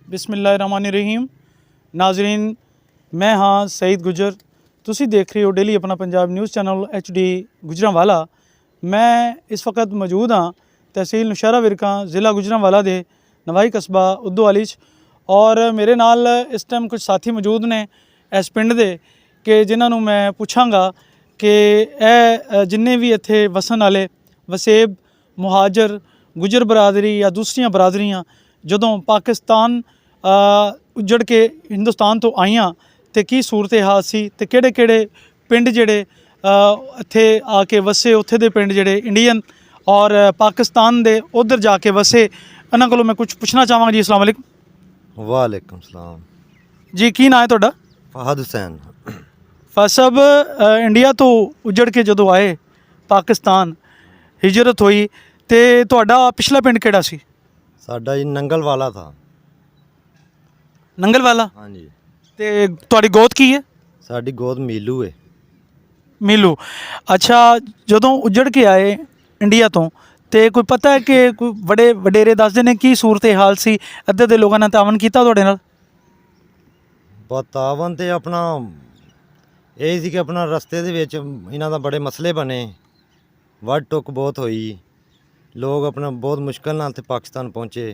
बिस्मिल्लाहिर्रहमानिर्रहीम। नाजरीन, मैं हाँ सईद गुजर, तुसी देख रहे हो डेली अपना Punjab news channel HD Gujranwala. मैं इस वक्त मौजूद हाँ तहसील नौशहरा विरकां ज़िला गुजरांवाला दे नवाई कस्बा उद्दू वाली च, और मेरे नाल इस टाइम कुछ साथी मौजूद ने इस पिंड दे कि जिन्होंने मैं पूछांगा कि जिन्ने भी इत्थे वसन वाले वसेब मुहाजर गुजर बरादरी या दूसरियां बरादरियां जदों पाकिस्तान उजड़ के हिंदुस्तान तो आईयां ते की सूरत हाल सी ते किहड़े किहड़े पिंड जिहड़े इत्थे आके वसे, उत्थे दे पिंड जिहड़े इंडियन और पाकिस्तान दे उधर जाके वसे, इन्हां कोलों मैं कुछ पुछना चाहांगा जी। अस्सलाम वालेकुम। वालेकुम सलाम जी, की नाम है तुहाडा? फहद हुसैन। फहद साहब, इंडिया तो उजड़ के जदों आए पाकिस्तान हिजरत हुई ते तुहाडा पिछला पिंड किहड़ा सी? साडा जी नंगल वाला था। नंगल वाला। हाँ जी। ते तुहाडी गोद की है? साडी गोद मीलू है। मीलू। अच्छा, जदों उजड़ के आए इंडिया तो ते कोई पता है कि कोई बड़े वडेरे दसदे ने की सूरत हाल सी, अद्धे दे लोगों ने तावन कीता तुहाडे नाल? तावन ते अपना यही सी कि अपना रस्ते दे विच इन्हां दा बड़े मसले बने, वड टुक बहुत होई, लोग अपना बहुत मुश्किल नाल ते पाकिस्तान पहुँचे।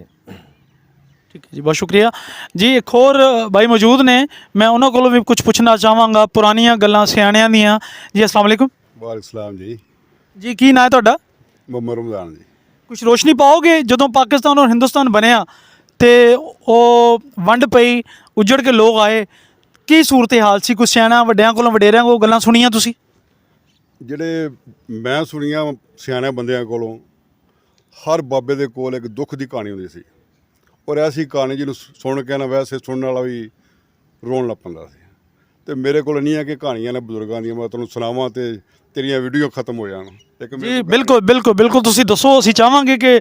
ठीक है जी, बहुत शुक्रिया जी। एक होर भाई मौजूद ने, मैं उन्होंने कोलों भी कुछ पुछना चाहांगा पुरानियां गल्लां सियाणियां दियां जी। अस्सलाम वालेकुम। वालेकुम सलाम जी। जी, की नाम है तुहाडा? मोहम्मद रमज़ान जी। कुछ रोशनी पाओगे जदों पाकिस्तान और हिंदुस्तान बनया ते ओ वंड पई, उजड़ के लोग आए, की सूरत हाल सी? कुछ सियाणा वड्डियां कोलों वडेरियां कोलों गल्लां सुनियां तुसी? ਜਿਹੜੇ ਮੈਂ ਸੁਣੀਆਂ ਸਿਆਣੇ ਬੰਦਿਆਂ ਕੋਲੋਂ, ਹਰ ਬਾਬੇ ਦੇ ਕੋਲ ਇੱਕ ਦੁੱਖ ਦੀ ਕਹਾਣੀ ਹੁੰਦੀ ਸੀ, ਔਰ ਐਸੀ ਕਹਾਣੀ ਜਿਹਨੂੰ ਸੁਣ ਕੇ ਨਾ ਵੈਸੇ ਸੁਣਨ ਵਾਲਾ ਵੀ ਰੋਣ ਲੱਗ ਪੈਂਦਾ ਸੀ। ਤੇ ਮੇਰੇ ਕੋਲ ਨਹੀਂ ਹੈ ਕਿ ਕਹਾਣੀਆਂ ਨੇ ਬਜ਼ੁਰਗਾਂ ਦੀਆਂ ਮੈਂ ਤੁਹਾਨੂੰ ਸੁਣਾਵਾਂ ਤੇ ਤੇਰੀਆਂ ਵੀਡੀਓ ਖਤਮ ਹੋ ਜਾਣ। ਇੱਕ ਜੀ ਬਿਲਕੁਲ ਬਿਲकुल ਬਿਲकुल, ਤੁਸੀਂ ਦੱਸੋ, ਅਸੀਂ ਚਾਹਾਂਗੇ ਕਿ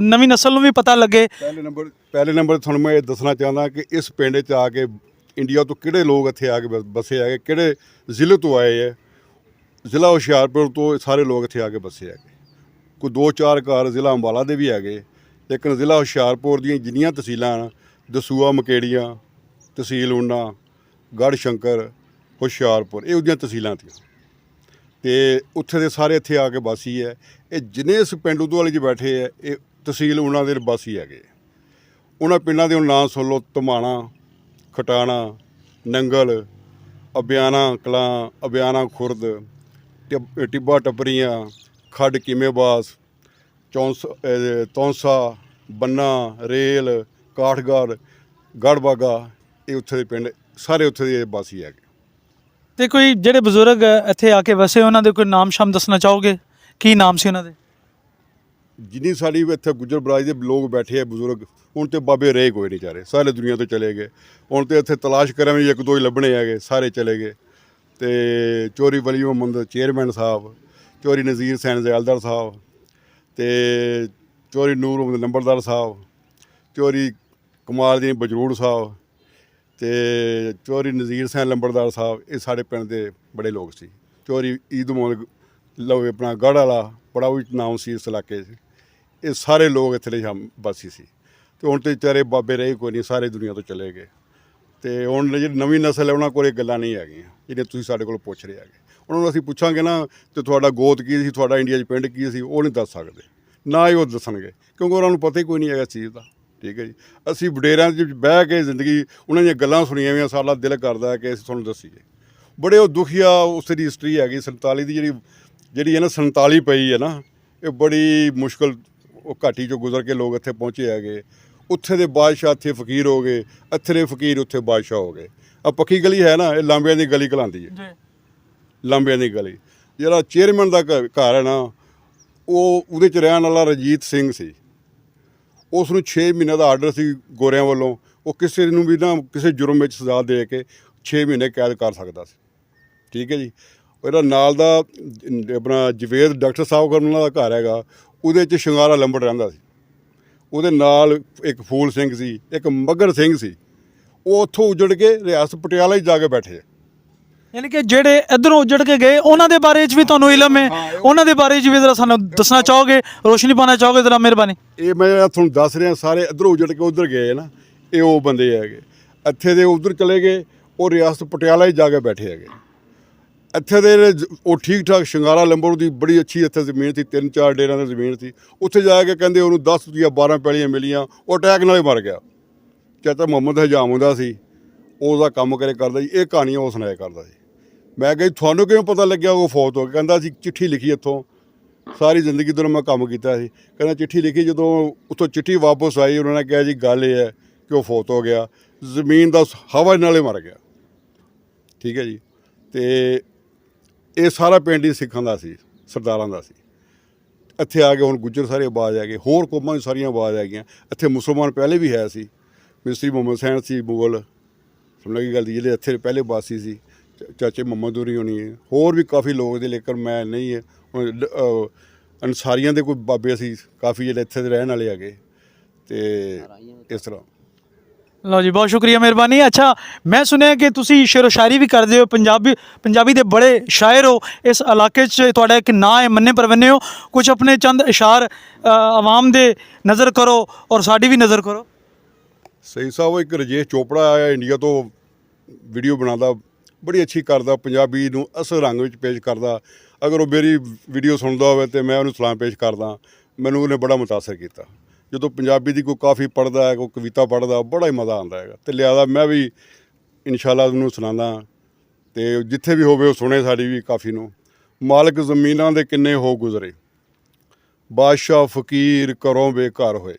ਨਵੀਂ ਨਸਲ ਨੂੰ ਵੀ ਪਤਾ ਲੱਗੇ। ਪਹਿਲੇ ਨੰਬਰ ਤੁਹਾਨੂੰ ਮੈਂ ਇਹ ਦੱਸਣਾ ਚਾਹੁੰਦਾ ਕਿ ਇਸ ਪਿੰਡ 'ਚ ਆ ਕੇ ਇੰਡੀਆ ਤੋਂ ਕਿਹੜੇ ਲੋਕ ਇੱਥੇ ਆ ਕੇ ਬਸੇ ਹੈਗੇ, ਕਿਹੜੇ ਜ਼ਿਲ੍ਹੇ ਤੋਂ ਆਏ ਹੈ। ਜ਼ਿਲ੍ਹਾ ਹੁਸ਼ਿਆਰਪੁਰ ਤੋਂ ਸਾਰੇ ਲੋਕ ਇੱਥੇ ਆ ਕੇ ਬਸੇ ਹੈਗੇ। ਕੋਈ 2-4 ਘਰ ਜ਼ਿਲ੍ਹਾ ਅੰਬਾਲਾ ਦੇ ਵੀ ਹੈਗੇ, ਲੇਕਿਨ ਜ਼ਿਲ੍ਹਾ ਹੁਸ਼ਿਆਰਪੁਰ ਦੀਆਂ ਜਿੰਨੀਆਂ ਤਹਿਸੀਲਾਂ ਹਨ, ਦਸੂਆ, ਮਕੇੜੀਆਂ, ਤਹਿਸੀਲ ਊਨਾ, ਗੜ੍ਹ ਸ਼ੰਕਰ, ਹੁਸ਼ਿਆਰਪੁਰ, ਇਹ ਉਹਦੀਆਂ ਤਹਿਸੀਲਾਂ ਤੀਆਂ ਅਤੇ ਉੱਥੇ ਦੇ ਸਾਰੇ ਇੱਥੇ ਆ ਕੇ ਵਾਸੀ ਹੈ। ਇਹ ਜਿੰਨੇ ਇਸ ਪਿੰਡ ਉਦੋਵਾਲੀ 'ਚ ਬੈਠੇ ਹੈ, ਇਹ ਤਹਿਸੀਲ ਊਨਾ ਦੇ ਵਾਸੀ ਹੈਗੇ। ਉਹਨਾਂ ਪਿੰਡਾਂ ਦੇ ਹੁਣ ਨਾਂ ਸੁਣ ਲਓ: ਧਮਾਣਾ, ਖਟਾਣਾ, ਨੰਗਲ, ਅਬਿਆਣਾ ਕਲਾਂ, ਅਬਿਆਣਾ ਖੁਰਦ, ਟਿੱਬਾ ਟੱਪਰੀਆਂ, ਖੱਡ ਕੀਮੇਬਾਸ, ਤੌਂਸਾ, ਬੰਨਾ, ਰੇਲ, ਕਾਠਗੜ੍ਹ, ਗੜ੍ਹ ਬਾਗਾ, ਇਹ ਉੱਥੇ ਦੇ ਪਿੰਡ ਸਾਰੇ ਉੱਥੇ ਦੇ ਵਾਸੀ ਹੈਗੇ। ਤੇ ਕੋਈ ਜਿਹੜੇ ਬਜ਼ੁਰਗ ਇੱਥੇ ਆ ਕੇ ਵਸੇ, ਉਹਨਾਂ ਦੇ ਕੋਈ ਨਾਮ ਸ਼ਾਮ ਦੱਸਣਾ ਚਾਹੋਗੇ? ਕੀ ਨਾਮ ਸੀ ਉਹਨਾਂ ਦੇ? ਜਿੰਨੀ ਸਾਡੀ ਇੱਥੇ ਗੁੱਜਰ ਬਰਾਦਰੀ ਦੇ ਲੋਕ ਬੈਠੇ ਆ ਬਜ਼ੁਰਗ, ਹੁਣ ਤੇ ਬਾਬੇ ਰਹੇ ਕੋਈ ਨਹੀਂ ਚਾਰੇ, ਸਾਰੇ ਦੁਨੀਆ ਤੋਂ ਚਲੇ ਗਏ। ਹੁਣ ਤੇ ਇੱਥੇ ਤਲਾਸ਼ ਕਰਾਂ ਵੀ 1-2 ਹੀ ਲੱਭਣੇ ਹੈਗੇ, ਸਾਰੇ ਚਲੇ ਗਏ। ਤੇ ਚੋਰੀ ਵਲੀ ਮੁਹੰਮਦ ਚੇਅਰਮੈਨ ਸਾਹਿਬ, ਚੋਰੀ ਨਜ਼ੀਰ ਸੈਨ ਜ਼ੈਲਦਾਰ ਸਾਹਿਬ, ਤੇ ਚੋਰੀ ਨੂਰ ਮੁਹੰਮਦ ਨੰਬਰਦਾਰ ਸਾਹਿਬ, ਚੋਰੀ ਕਮਾਲਦੀਨ ਬਜਰੂੜ ਸਾਹਿਬ, ਤੇ ਚੋਰੀ ਨਜ਼ੀਰ ਸੈਨ ਲੰਬੜਦਾਰ ਸਾਹਿਬ, ਇਹ ਸਾਡੇ ਪਿੰਡ ਦੇ ਬੜੇ ਲੋਕ ਸੀ। ਚੋਰੀ ਈਦ ਮੁਹੰਮਦ ਲਓ ਆਪਣਾ ਗੜ੍ਹ ਵਾਲਾ ਬੜਾ ਵੀ ਨਾਮ ਸੀ ਇਸ ਇਲਾਕੇ 'ਚ। ਇਹ ਸਾਰੇ ਲੋਕ ਇੱਥੇ ਦੇ ਵਾਸੀ ਸੀ। ਅਤੇ ਹੁਣ ਤਾਂ ਵਿਚਾਰੇ ਬਾਬੇ ਰਹੇ ਕੋਈ ਨਹੀਂ, ਸਾਰੇ ਦੁਨੀਆ ਤੋਂ ਚਲੇ ਗਏ। ਅਤੇ ਹੁਣ ਜਿਹੜੀ ਨਵੀਂ ਨਸਲ ਹੈ ਉਹਨਾਂ ਕੋਲ ਇਹ ਗੱਲਾਂ ਨਹੀਂ ਹੈਗੀਆਂ ਜਿਹੜੀਆਂ ਤੁਸੀਂ ਸਾਡੇ ਕੋਲ ਪੁੱਛ ਰਹੇ ਹੈਗੇ। ਉਹਨਾਂ ਨੂੰ ਅਸੀਂ ਪੁੱਛਾਂਗੇ ਨਾ ਤੇ ਤੁਹਾਡਾ ਗੋਤ ਕੀ ਸੀ, ਤੁਹਾਡਾ ਇੰਡੀਆ 'ਚ ਪਿੰਡ ਕੀ ਸੀ, ਉਹ ਨਹੀਂ ਦੱਸ ਸਕਦੇ, ਨਾ ਹੀ ਉਹ ਦੱਸਣਗੇ, ਕਿਉਂਕਿ ਉਹਨਾਂ ਨੂੰ ਪਤਾ ਹੀ ਕੋਈ ਨਹੀਂ ਹੈਗਾ ਇਸ ਚੀਜ਼ ਦਾ। ਠੀਕ ਹੈ ਜੀ। ਅਸੀਂ ਵਡੇਰਿਆਂ 'ਚ ਬਹਿ ਕੇ ਜ਼ਿੰਦਗੀ ਉਹਨਾਂ ਦੀਆਂ ਗੱਲਾਂ ਸੁਣੀਆਂ ਹੋਈਆਂ, ਸਾਡਾ ਦਿਲ ਕਰਦਾ ਕਿ ਅਸੀਂ ਤੁਹਾਨੂੰ ਦੱਸੀਏ। ਬੜੇ ਉਹ ਦੁਖੀਆ ਉਸ ਦੀ ਹਿਸਟਰੀ ਹੈਗੀ 47 ਦੀ, ਜਿਹੜੀ ਹੈ ਨਾ 47 ਪਈ ਹੈ ਨਾ, ਇਹ ਬੜੀ ਮੁਸ਼ਕਿਲ ਉਹ ਘਾਟੀ 'ਚੋਂ ਗੁਜ਼ਰ ਕੇ ਲੋਕ ਇੱਥੇ ਪਹੁੰਚੇ ਹੈਗੇ। ਉੱਥੇ ਦੇ ਬਾਦਸ਼ਾਹ ਇੱਥੇ ਫਕੀਰ ਹੋ ਗਏ, ਇੱਥੇ ਦੇ ਫਕੀਰ ਉੱਥੇ ਬਾਦਸ਼ਾਹ ਹੋ ਗਏ। ਆ ਪੱਕੀ ਗਲੀ ਹੈ ਨਾ, ਇਹ ਲਾਂਬਿਆਂ ਦੀ ਗਲੀ ਕਹਾਉਂਦੀ ਹੈ, ਲਾਂਬਿਆਂ ਦੀ ਗਲੀ। ਜਿਹੜਾ ਚੇਅਰਮੈਨ ਦਾ ਘਰ ਹੈ ਨਾ, ਉਹਦੇ 'ਚ ਰਹਿਣ ਵਾਲਾ ਰਣਜੀਤ ਸਿੰਘ ਸੀ। ਉਸ ਨੂੰ 6 ਮਹੀਨੇ ਦਾ ਆਰਡਰ ਸੀ ਗੋਰਿਆਂ ਵੱਲੋਂ, ਉਹ ਕਿਸੇ ਨੂੰ ਵੀ ਨਾ ਕਿਸੇ ਜੁਰਮ ਵਿੱਚ ਸਜ਼ਾ ਦੇ ਕੇ 6 ਮਹੀਨੇ ਕੈਦ ਕਰ ਸਕਦਾ ਸੀ। ਠੀਕ ਹੈ ਜੀ। ਇਹਦਾ ਨਾਲ ਦਾ ਆਪਣਾ ਜਵੇਦ ਡਾਕਟਰ ਸਾਹਿਬ ਕੋਲ ਉਹਨਾਂ ਦਾ ਘਰ ਹੈਗਾ, ਉਹਦੇ 'ਚ ਸ਼ਿੰਗਾਰਾ ਲੰਬੜ ਰਹਿੰਦਾ ਸੀ। ਉਹਦੇ ਨਾਲ ਇੱਕ ਫੂਲ ਸਿੰਘ ਸੀ, ਇੱਕ ਮੱਘਰ ਸਿੰਘ ਸੀ। ਉਹ ਉੱਥੋਂ ਉਜੜ ਕੇ ਰਿਆਸਤ ਪਟਿਆਲਾ 'ਚ ਜਾ ਕੇ ਬੈਠੇ। ਯਾਨੀ ਕਿ ਜਿਹੜੇ ਇੱਧਰੋਂ ਉਜੜ ਕੇ ਗਏ ਉਹਨਾਂ ਦੇ ਬਾਰੇ 'ਚ ਵੀ ਤੁਹਾਨੂੰ ਇਲਮ ਹੈ, ਉਹਨਾਂ ਦੇ ਬਾਰੇ 'ਚ ਵੀ ਜ਼ਰਾ ਸਾਨੂੰ ਦੱਸਣਾ ਚਾਹੋਗੇ, ਰੋਸ਼ਨੀ ਪਾਉਣਾ ਚਾਹੋਗੇ ਜ਼ਰਾ, ਮਿਹਰਬਾਨੀ। ਇਹ ਮੈਂ ਤੁਹਾਨੂੰ ਦੱਸ ਰਿਹਾ, ਸਾਰੇ ਇੱਧਰੋਂ ਉਜੜ ਕੇ ਉੱਧਰ ਗਏ ਨਾ, ਇਹ ਉਹ ਬੰਦੇ ਹੈਗੇ। ਇੱਥੇ ਦੇ ਉਧਰ ਚਲੇ ਗਏ, ਉਹ ਰਿਆਸਤ ਪਟਿਆਲਾ ਹੀ ਜਾ ਕੇ ਬੈਠੇ ਹੈਗੇ। ਇੱਥੇ ਦੇ ਉਹ ਠੀਕ ਠਾਕ ਸ਼ਿੰਗਾਰਾ ਲੰਬਰ ਦੀ ਬੜੀ ਅੱਛੀ ਇੱਥੇ ਜ਼ਮੀਨ ਸੀ, 3-4 ਡੇਰਾਂ ਦੀ ਜ਼ਮੀਨ ਸੀ। ਉੱਥੇ ਜਾ ਕੇ ਕਹਿੰਦੇ ਉਹਨੂੰ 10 ਜਾਂ 12 ਪੈਲੀਆਂ ਮਿਲੀਆਂ, ਉਹ ਅਟੈਕ ਨਾਲ ਹੀ ਮਰ ਗਿਆ। ਚਾਚਾ ਮੁਹੰਮਦ ਹਜਾਮ ਹੁੰਦਾ ਸੀ, ਉਹਦਾ ਕੰਮ ਕਰਦਾ ਜੀ। ਇਹ ਕਹਾਣੀਆਂ ਉਹ ਸੁਣਾਇਆ ਕਰਦਾ ਸੀ। ਮੈਂ ਕਿਹਾ ਤੁਹਾਨੂੰ ਕਿਵੇਂ ਪਤਾ ਲੱਗਿਆ ਉਹ ਫੌਤ ਹੋ ਗਿਆ? ਕਹਿੰਦਾ ਸੀ ਚਿੱਠੀ ਲਿਖੀ ਇੱਥੋਂ, ਸਾਰੀ ਜ਼ਿੰਦਗੀ ਤੋਂ ਮੈਂ ਕੰਮ ਕੀਤਾ ਸੀ। ਕਹਿੰਦਾ ਚਿੱਠੀ ਲਿਖੀ, ਜਦੋਂ ਉੱਥੋਂ ਚਿੱਠੀ ਵਾਪਸ ਆਈ ਉਹਨਾਂ ਨੇ ਕਿਹਾ ਜੀ ਗੱਲ ਇਹ ਹੈ ਕਿ ਉਹ ਫੌਤ ਹੋ ਗਿਆ, ਜ਼ਮੀਨ ਦਾ ਹਵਾ ਨਾਲੇ ਮਰ ਗਿਆ। ਠੀਕ ਹੈ ਜੀ। ਤੇ ਇਹ ਸਾਰਾ ਪਿੰਡ ਹੀ ਸਿੱਖਾਂ ਦਾ ਸੀ, ਸਰਦਾਰਾਂ ਦਾ ਸੀ। ਇੱਥੇ ਆ ਕੇ ਹੁਣ ਗੁੱਜਰ ਸਾਰੇ ਆਬਾਦ ਆ ਗਏ, ਹੋਰ ਕੌਮਾਂ ਦੀ ਸਾਰੀਆਂ ਆਬਾਦ ਆ ਗਈਆਂ। ਇੱਥੇ ਮੁਸਲਮਾਨ ਪਹਿਲੇ ਵੀ ਹੈ ਸੀ, ਮਿਸਰੀ ਮੁਹੰਮਦ ਸੈਨ ਸੀ, ਮੁਗਲ ਸੁਣ ਲੱਗੀ ਗੱਲ ਦੀ, ਜਿਹੜੇ ਇੱਥੇ ਪਹਿਲੇ ਬਾਸੀ ਸੀ, ਚਾਚੇ ਮੁਹੰਮਦ ਹੋਰੀ ਹੋਣੀ ਹੈ, ਹੋਰ ਵੀ ਕਾਫੀ ਲੋਕ ਦੇ, ਲੇਕਿਨ ਮੈਂ ਨਹੀਂ ਹੈ। ਅਨਸਾਰੀਆਂ ਦੇ ਕੋਈ ਬਾਬੇ ਸੀ ਕਾਫੀ ਜਿਹੜੇ ਇੱਥੇ ਦੇ ਰਹਿਣ ਵਾਲੇ ਹੈਗੇ। ਤੇ ਇਸ ਤਰ੍ਹਾਂ। ਲਓ ਜੀ, ਬਹੁਤ ਸ਼ੁਕਰੀਆ, ਮਿਹਰਬਾਨੀ। ਅੱਛਾ, ਮੈਂ ਸੁਣਿਆ ਕਿ ਤੁਸੀਂ ਸ਼ੇਰੋ ਸ਼ਾਇਰੀ ਵੀ ਕਰਦੇ ਹੋ, ਪੰਜਾਬੀ ਦੇ ਬੜੇ ਸ਼ਾਇਰ ਹੋ। ਇਸ ਇਲਾਕੇ 'ਚ ਤੁਹਾਡਾ ਇੱਕ ਨਾਂ ਹੈ, ਮੰਨੇ ਪਰਵੰਨੇ ਹੋ। ਕੁਝ ਆਪਣੇ ਚੰਦ ਇਸ਼ਾਰ ਆਵਾਮ ਦੇ ਨਜ਼ਰ ਕਰੋ ਔਰ ਸਾਡੀ ਵੀ ਨਜ਼ਰ ਕਰੋ। ਸਹੀ ਸਾਹਿਬ, ਇੱਕ ਰਜੇਸ਼ ਚੋਪੜਾ ਆਇਆ ਇੰਡੀਆ ਤੋਂ, ਵੀਡੀਓ ਬਣਾਉਂਦਾ, ਬੜੀ ਅੱਛੀ ਕਰਦਾ, ਪੰਜਾਬੀ ਨੂੰ ਅਸਲ ਰੰਗ ਵਿੱਚ ਪੇਸ਼ ਕਰਦਾ। ਅਗਰ ਉਹ ਮੇਰੀ ਵੀਡੀਓ ਸੁਣਦਾ ਹੋਵੇ ਤਾਂ ਮੈਂ ਉਹਨੂੰ ਸਲਾਮ ਪੇਸ਼ ਕਰਦਾ। ਮੈਨੂੰ ਉਹਨੇ ਬੜਾ ਮੁਤਾਸਰ ਕੀਤਾ। ਜਦੋਂ ਪੰਜਾਬੀ ਦੀ ਕੋਈ ਕਾਫੀ ਪੜ੍ਹਦਾ ਹੈ, ਕੋਈ ਕਵਿਤਾ ਪੜ੍ਹਦਾ, ਬੜਾ ਹੀ ਮਜ਼ਾ ਆਉਂਦਾ ਹੈਗਾ। ਅਤੇ ਲਿਆਦਾ ਮੈਂ ਵੀ ਇਨਸ਼ਾਅੱਲਾ ਉਹਨੂੰ ਸੁਣਾਉਂਦਾ, ਅਤੇ ਜਿੱਥੇ ਵੀ ਹੋਵੇ ਉਹ ਸੁਣੇ ਸਾਡੀ ਵੀ ਕਾਫੀ ਨੂੰ। ਮਾਲਕ ਜ਼ਮੀਨਾਂ ਦੇ ਕਿੰਨੇ ਹੋ ਗੁਜ਼ਰੇ, ਬਾਦਸ਼ਾਹ ਫਕੀਰ ਘਰੋਂ ਬੇਘਰ ਹੋਏ,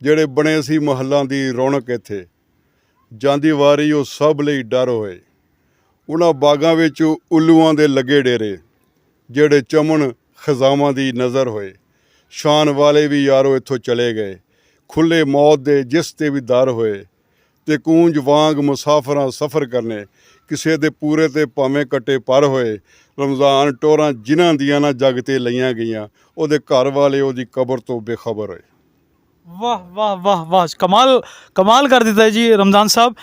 ਜਿਹੜੇ ਬਣੇ ਸੀ ਮਹੱਲਾਂ ਦੀ ਰੌਣਕ ਇੱਥੇ, ਜਾਂਦੀ ਵਾਰੀ ਉਹ ਸਭ ਲਈ ਡਰ ਹੋਏ। ਉਹਨਾਂ ਬਾਗਾਂ ਵਿੱਚ ਉੱਲੂਆਂ ਦੇ ਲੱਗੇ ਡੇਰੇ, ਜਿਹੜੇ ਚਮਨ ਖਜ਼ਾਵਾਂ ਦੀ ਨਜ਼ਰ ਹੋਏ। ਸ਼ਾਨ ਵਾਲੇ ਵੀ ਯਾਰੋ ਇੱਥੋਂ ਚਲੇ ਗਏ, ਖੁੱਲ੍ਹੇ ਮੌਤ ਦੇ ਜਿਸ 'ਤੇ ਵੀ ਦਰ ਹੋਏ। ਅਤੇ ਕੂੰਜ ਵਾਂਗ ਮੁਸਾਫਰਾਂ ਸਫ਼ਰ ਕਰਨੇ, ਕਿਸੇ ਦੇ ਪੂਰੇ 'ਤੇ ਭਾਵੇਂ ਕੱਟੇ ਪਰ ਹੋਏ। ਰਮਜ਼ਾਨ ਟੋਰਾਂ ਜਿਨ੍ਹਾਂ ਦੀਆਂ ਨਾ ਜੱਗ 'ਤੇ ਲਈਆਂ ਗਈਆਂ, ਉਹਦੇ ਘਰ ਵਾਲੇ ਉਹਦੀ ਕਬਰ ਤੋਂ ਬੇਖਬਰ ਹੋਏ। ਵਾਹ ਵਾਹ ਵਾਹ ਵਾਹ, ਕਮਾਲ ਕਰ ਦਿੱਤਾ ਹੈ ਜੀ ਰਮਜ਼ਾਨ ਸਾਹਿਬ।